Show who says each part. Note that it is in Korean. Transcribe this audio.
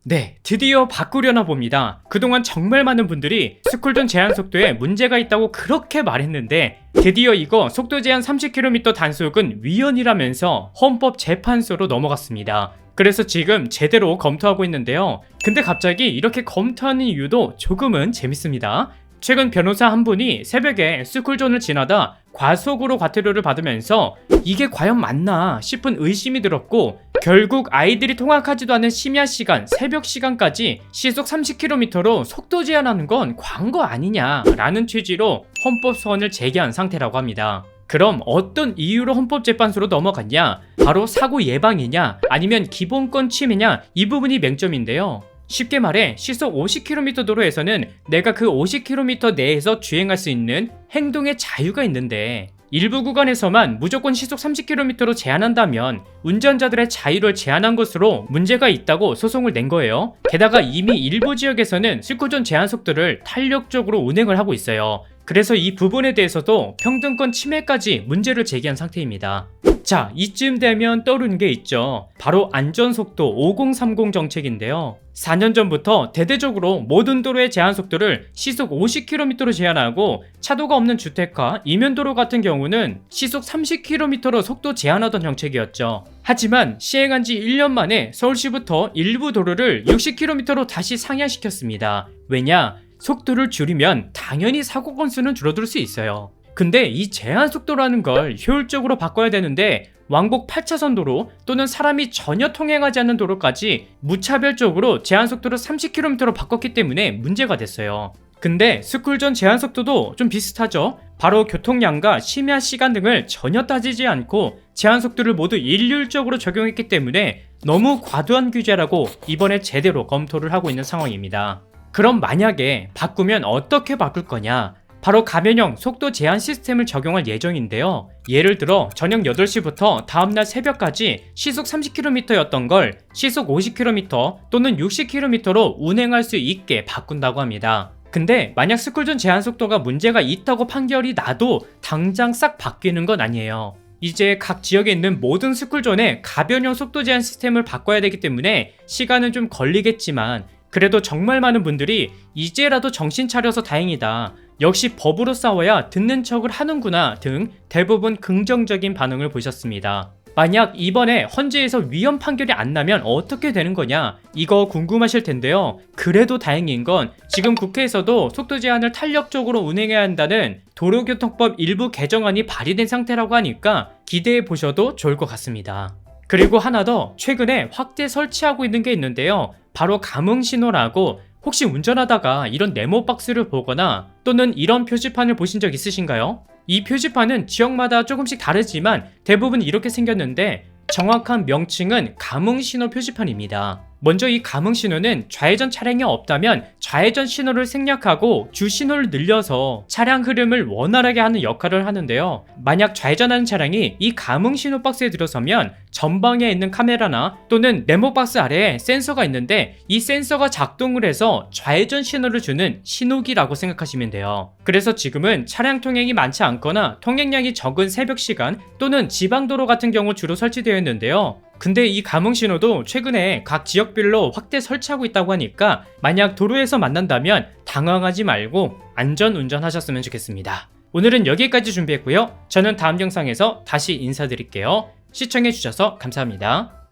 Speaker 1: 네, 드디어 바꾸려나 봅니다. 그동안 정말 많은 분들이 스쿨존 제한 속도에 문제가 있다고 그렇게 말했는데 드디어 이거 속도 제한 30km 단속은 위헌이라면서 헌법재판소로 넘어갔습니다. 그래서 지금 제대로 검토하고 있는데요. 근데 갑자기 이렇게 검토하는 이유도 조금은 재밌습니다. 최근 변호사 한 분이 새벽에 스쿨존을 지나다 과속으로 과태료를 받으면서 이게 과연 맞나 싶은 의심이 들었고 결국 아이들이 통학하지도 않은 심야 시간, 새벽 시간까지 시속 30km로 속도 제한하는 건 광고 아니냐라는 취지로 헌법 소원을 제기한 상태라고 합니다. 그럼 어떤 이유로 헌법재판소로 넘어갔냐? 바로 사고 예방이냐? 아니면 기본권 침해냐? 이 부분이 맹점인데요. 쉽게 말해 시속 50km 도로에서는 내가 그 50km 내에서 주행할 수 있는 행동의 자유가 있는데 일부 구간에서만 무조건 시속 30km로 제한한다면 운전자들의 자유를 제한한 것으로 문제가 있다고 소송을 낸 거예요. 게다가 이미 일부 지역에서는 스쿨존 제한 속도를 탄력적으로 운행을 하고 있어요. 그래서 이 부분에 대해서도 평등권 침해까지 문제를 제기한 상태입니다. 자, 이쯤 되면 떠오르는 게 있죠. 바로 안전속도 5030 정책인데요. 4년 전부터 대대적으로 모든 도로의 제한 속도를 시속 50km로 제한하고 차도가 없는 주택가, 이면도로 같은 경우는 시속 30km로 속도 제한하던 정책이었죠. 하지만 시행한 지 1년 만에 서울시부터 일부 도로를 60km로 다시 상향시켰습니다. 왜냐? 속도를 줄이면 당연히 사고 건수는 줄어들 수 있어요. 근데 이 제한 속도라는 걸 효율적으로 바꿔야 되는데 왕복 8차선 도로 또는 사람이 전혀 통행하지 않는 도로까지 무차별적으로 제한 속도를 30km로 바꿨기 때문에 문제가 됐어요. 근데 스쿨존 제한 속도도 좀 비슷하죠? 바로 교통량과 심야 시간 등을 전혀 따지지 않고 제한 속도를 모두 일률적으로 적용했기 때문에 너무 과도한 규제라고 이번에 제대로 검토를 하고 있는 상황입니다. 그럼 만약에 바꾸면 어떻게 바꿀 거냐? 바로 가변형 속도 제한 시스템을 적용할 예정인데요. 예를 들어 저녁 8시부터 다음날 새벽까지 시속 30km였던 걸 시속 50km 또는 60km로 운행할 수 있게 바꾼다고 합니다. 근데 만약 스쿨존 제한 속도가 문제가 있다고 판결이 나도 당장 싹 바뀌는 건 아니에요. 이제 각 지역에 있는 모든 스쿨존의 가변형 속도 제한 시스템을 바꿔야 되기 때문에 시간은 좀 걸리겠지만 그래도 정말 많은 분들이 이제라도 정신 차려서 다행이다. 역시 법으로 싸워야 듣는 척을 하는구나 등 대부분 긍정적인 반응을 보셨습니다. 만약 이번에 헌재에서 위헌 판결이 안 나면 어떻게 되는 거냐? 이거 궁금하실 텐데요. 그래도 다행인 건 지금 국회에서도 속도 제한을 탄력적으로 운행해야 한다는 도로교통법 일부 개정안이 발의된 상태라고 하니까 기대해 보셔도 좋을 것 같습니다. 그리고 하나 더 최근에 확대 설치하고 있는 게 있는데요. 바로 감응신호라고 혹시 운전하다가 이런 네모박스를 보거나 또는 이런 표지판을 보신 적 있으신가요? 이 표지판은 지역마다 조금씩 다르지만 대부분 이렇게 생겼는데 정확한 명칭은 감응신호 표지판입니다. 먼저 이 감응신호는 좌회전 차량이 없다면 좌회전 신호를 생략하고 주신호를 늘려서 차량 흐름을 원활하게 하는 역할을 하는데요. 만약 좌회전하는 차량이 이 감응신호 박스에 들어서면 전방에 있는 카메라나 또는 네모박스 아래에 센서가 있는데 이 센서가 작동을 해서 좌회전 신호를 주는 신호기라고 생각하시면 돼요. 그래서 지금은 차량 통행이 많지 않거나 통행량이 적은 새벽 시간 또는 지방도로 같은 경우 주로 설치되어 있는데요. 근데 이 감응신호도 최근에 각 지역별로 확대 설치하고 있다고 하니까 만약 도로에서 만난다면 당황하지 말고 안전 운전하셨으면 좋겠습니다. 오늘은 여기까지 준비했고요. 저는 다음 영상에서 다시 인사드릴게요. 시청해주셔서 감사합니다.